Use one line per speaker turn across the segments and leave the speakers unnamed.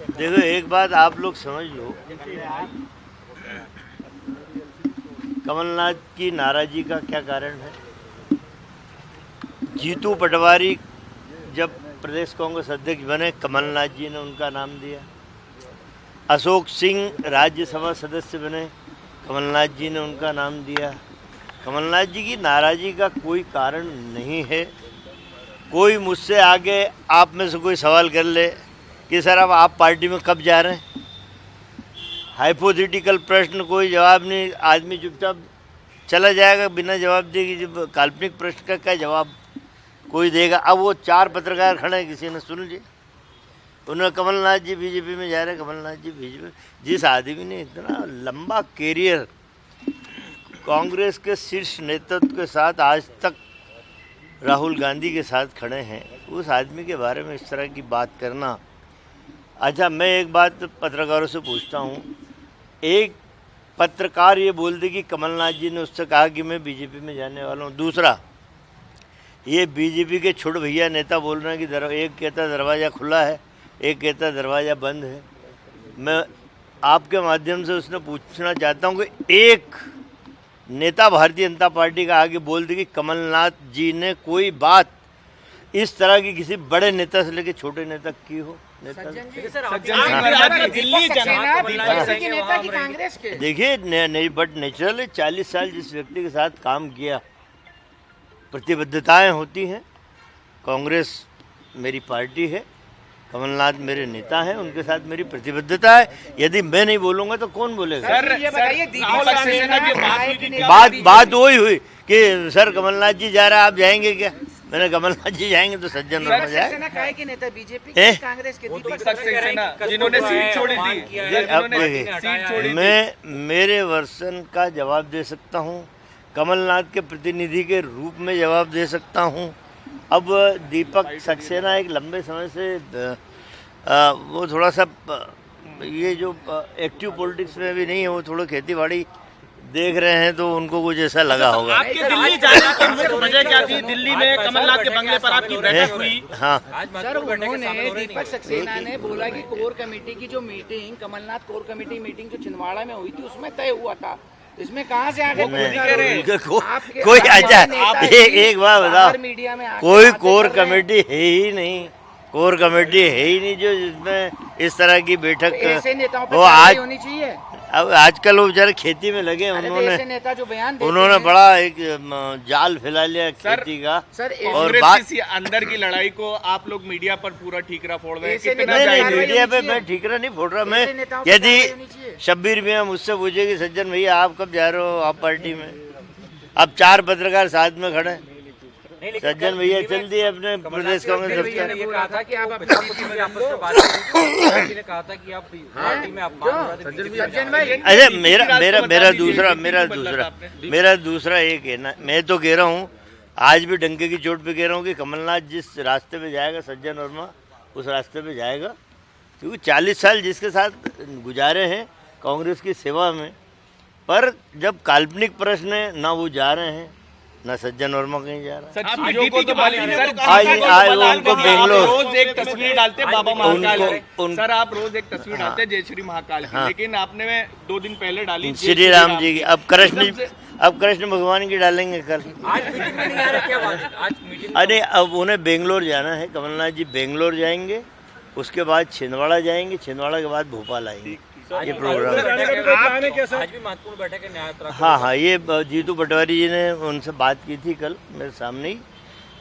देखो एक बात आप लोग समझ लो, कमलनाथ की नाराजगी का क्या कारण है। जीतू पटवारी जब प्रदेश कांग्रेस अध्यक्ष बने, कमलनाथ जी ने उनका नाम दिया। अशोक सिंह राज्यसभा सदस्य बने, कमलनाथ जी ने उनका नाम दिया। कमलनाथ जी की नाराजगी का कोई कारण नहीं है। कोई मुझसे आगे आप में से कोई सवाल कर ले कि सर अब आप पार्टी में कब जा रहे हैं, हाइपोथेटिकल प्रश्न, कोई जवाब नहीं, आदमी चुपचाप चला जाएगा बिना जवाब दे कि जब काल्पनिक प्रश्न का क्या जवाब कोई देगा। अब वो 4 पत्रकार खड़े हैं, किसी ने सुन लिया, उन्होंने कमलनाथ जी बीजेपी में जा रहे हैं, कमलनाथ जी बीजेपी। जिस आदमी ने इतना लंबा कैरियर कांग्रेस के शीर्ष नेतृत्व के साथ आज तक राहुल गांधी के साथ खड़े हैं, उस आदमी के बारे में इस तरह की बात करना। अच्छा, मैं एक बात पत्रकारों से पूछता हूँ, एक पत्रकार ये बोल दे कि कमलनाथ जी ने उससे कहा कि मैं बीजेपी में जाने वाला हूँ। दूसरा, ये बीजेपी के छोड़ भैया नेता बोल रहे हैं कि एक कहता दरवाज़ा खुला है, एक कहता दरवाज़ा बंद है। मैं आपके माध्यम से उसने पूछना चाहता हूँ कि एक नेता भारतीय जनता पार्टी का आगे बोल दे कि कमलनाथ जी ने कोई बात इस तरह की किसी बड़े नेता से लेकर छोटे नेता की हो। देखिए बट नेचुरल है, 40 साल जिस व्यक्ति के साथ काम किया, प्रतिबद्धताएं होती हैं। कांग्रेस मेरी पार्टी है, कमलनाथ मेरे नेता हैं, उनके साथ मेरी प्रतिबद्धता है। यदि मैं नहीं बोलूंगा तो कौन बोलेगा। बात वही हुई कि सर कमलनाथ जी जा रहा है, आप जाएंगे क्या। मैंने कमलनाथ जी जाएंगे तो सज्जन वर्मा जाए।
नेता बीजेपी के कांग्रेस के जिन्होंने सीट छोड़ी थी।
मैं मेरे वर्षन का जवाब दे सकता हूँ, कमलनाथ के प्रतिनिधि के रूप में जवाब दे सकता हूँ। अब दीपक सक्सेना एक लंबे समय से वो थोड़ा सा ये जो एक्टिव पॉलिटिक्स में भी नहीं है, वो थोड़ा खेती बाड़ी देख रहे हैं, तो उनको कुछ ऐसा लगा होगा।
आपके दिल्ली जाने की मुख्य वजह क्या थी? दिल्ली में कमलनाथ के बंगले पर आपकी बैठक हुई।
हाँ
सर, उन्होंने दीपक सक्सेना ने बोला कि कोर कमेटी की जो meeting, Kamal Nath core committee meeting जो छिंदवाड़ा में हुई थी, उसमें तय हुआ था। इसमें कहाँ से आगे
कोई अच्छा एक बात बताओ,
मीडिया में
कोई कोर कमेटी है ही नहीं, कोर कमेटी है ही नहीं जो जिसमें इस तरह की बैठक वो आज होनी चाहिए। अब आजकल वो बेचारे खेती में लगे,
नेता जो बयान
उन्होंने बड़ा एक जाल फैला लिया खेती का।
सर, और बात अंदर की लड़ाई को आप लोग मीडिया पर पूरा ठीकरा फोड़ रहे हैं।
नहीं, मीडिया पे मैं ठीकरा नहीं फोड़ रहा। मैं यदि शब्बीर भैया मुझसे पूछे कि सज्जन भैया आप कब जा रहे हो आप पार्टी में, अब 4 पत्रकार साथ में खड़े, सज्जन भैया चल दिए अपने प्रदेश कांग्रेस दफ्तर। अरे मेरा दूसरा ये कहना, मैं तो कह रहा हूँ, आज भी डंके की चोट पे कह रहा हूँ कि कमलनाथ जिस रास्ते पे जाएगा, सज्जन वर्मा उस रास्ते पे जाएगा, क्योंकि 40 साल जिसके साथ गुजारे हैं कांग्रेस की सेवा में। पर जब काल्पनिक प्रश्न है, ना वो जा रहे हैं ना सज्जन वर्मा कहीं जा रहा है। उनको बेंगलोर
रोज एक तस्वीर डालते बाबा महाकाल की। सर, आप रोज एक तस्वीर डालते जय श्री महाकाल की, लेकिन आपने 2 दिन पहले डाली
श्री राम जी की। अब कृष्ण भगवान की डालेंगे कल। अरे अब उन्हें बेंगलोर जाना है, कमलनाथ जी बेंगलोर जाएंगे, उसके बाद छिंदवाड़ा जाएंगे, छिंदवाड़ा के बाद भोपाल आएंगे। ये प्रोग्राम
आज भी महत्वपूर्ण बैठक है न्याय।
हाँ, ये जीतू पटवारी जी ने उनसे बात की थी कल मेरे सामने ही,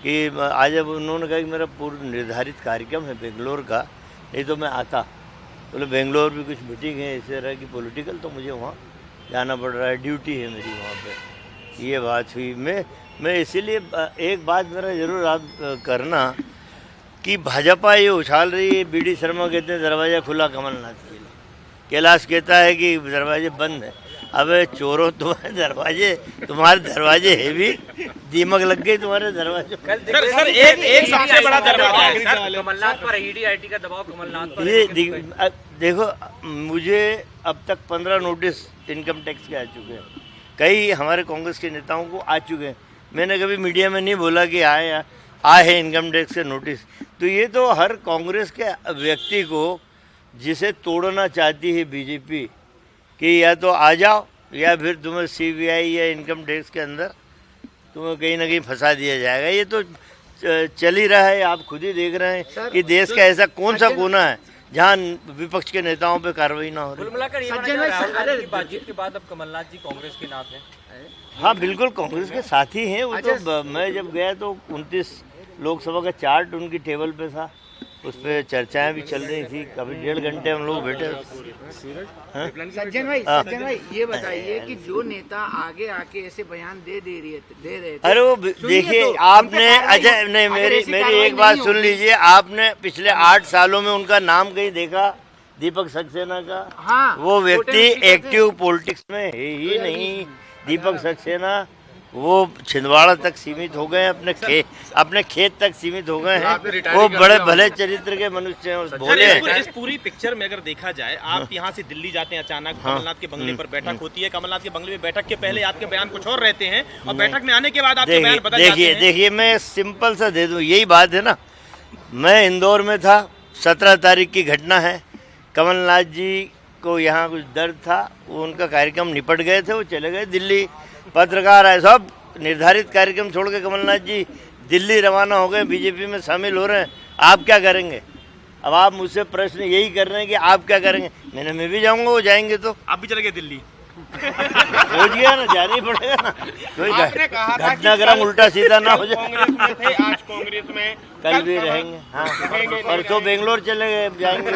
कि आज अब उन्होंने कहा कि मेरा पूर्व निर्धारित कार्यक्रम है बेंगलोर का, नहीं तो मैं आता। बोले बेंगलोर भी कुछ मीटिंग है इस तरह की पॉलिटिकल, तो मुझे वहाँ जाना पड़ रहा है, ड्यूटी है मेरी वहाँ पे। ये बात हुई। मैं इसीलिए एक बात मेरा ज़रूर आप करना कि भाजपा ये उछाल रही है, BD शर्मा कहते हैं दरवाज़ा खुला कमलनाथ के लिए, कैलाश कहता है कि दरवाजे बंद है। अबे चोरों, तुम्हारे दरवाजे है भी, दीमक लग गई तुम्हारे दरवाजे।
सर, एक सबसे बड़ा दरवाजा
कमलनाथ पर ईडी आईटी का दबाव, कमलनाथ पर
ये देखो, मुझे अब तक 15 नोटिस इनकम टैक्स के आ चुके हैं, कई हमारे कांग्रेस के नेताओं को आ चुके हैं। मैंने कभी मीडिया में नहीं बोला कि आए हैं इनकम टैक्स के नोटिस। तो ये तो हर कांग्रेस के व्यक्ति को जिसे तोड़ना चाहती है बीजेपी कि या तो आ जाओ या फिर तुम्हें सीबीआई या इनकम टैक्स के अंदर तुम्हें कहीं ना कहीं फंसा दिया जाएगा। ये तो चल ही रहा है, आप खुद ही देख रहे हैं कि देश का ऐसा कौन सा कोना है जहाँ विपक्ष के नेताओं पे कार्रवाई ना हो रही।
कुल मिलाकर ये माना जा रहा है, राहुल गांधी की बातचीत के बाद अब कमलनाथ जी कांग्रेस के नाथ हैं।
हाँ बिल्कुल, कांग्रेस के साथी हैं वो। तो मैं जब गया तो 29 लोकसभा का चार्ट उनकी टेबल पे था, उस पर चर्चाएं भी चल रही थी। कभी 1.5 घंटे हम लोग बैठे।
सज्जन भाई ये बताइए कि जो नेता आगे आके ऐसे बयान दे रहे थे,
अरे वो देखिए
तो,
आपने अजय नहीं, मेरी एक बात सुन लीजिए। आपने पिछले 8 सालों में उनका नाम कहीं देखा? दीपक सक्सेना का?
हाँ,
वो व्यक्ति एक्टिव पॉलिटिक्स में है ही नहीं। दीपक सक्सेना वो छिंदवाड़ा तक सीमित हो गए, अपने खेत तक सीमित हो गए हैं। वो बड़े भले चरित्र के मनुष्य हैं, भोले हैं।
इस पूरी पिक्चर में अगर देखा जाए, आप यहाँ से दिल्ली जाते हैं अचानक, कमलनाथ के बंगले पर बैठक होती है। कमलनाथ के बंगले में बैठक के पहले आपके बयान कुछ और रहते हैं और बैठक में आने के बाद आपके बयान बदल जाते हैं।
देखिए मैं सिंपल सा दे दूं, यही बात है ना। मैं इंदौर में था, 17 तारीख की घटना है। कमलनाथ जी को यहाँ कुछ दर्द था, वो उनका कार्यक्रम निपट गए थे, वो चले गए दिल्ली। पत्रकार आए, सब निर्धारित कार्यक्रम छोड़ के कमलनाथ जी दिल्ली रवाना हो गए, बीजेपी में शामिल हो रहे हैं। आप क्या करेंगे? अब आप मुझसे प्रश्न यही कर रहे हैं कि आप क्या करेंगे। मैं भी जाऊंगा, वो जाएंगे तो।
आप भी चले गए दिल्ली?
हो गया ना, जाना ही पड़ेगा ना। कोई घटनाक्रम उल्टा सीधा ना हो जाए।
आज कांग्रेस में
कल भी रहेंगे। हाँ, परसों बेंगलोर चले गए, जाएंगे।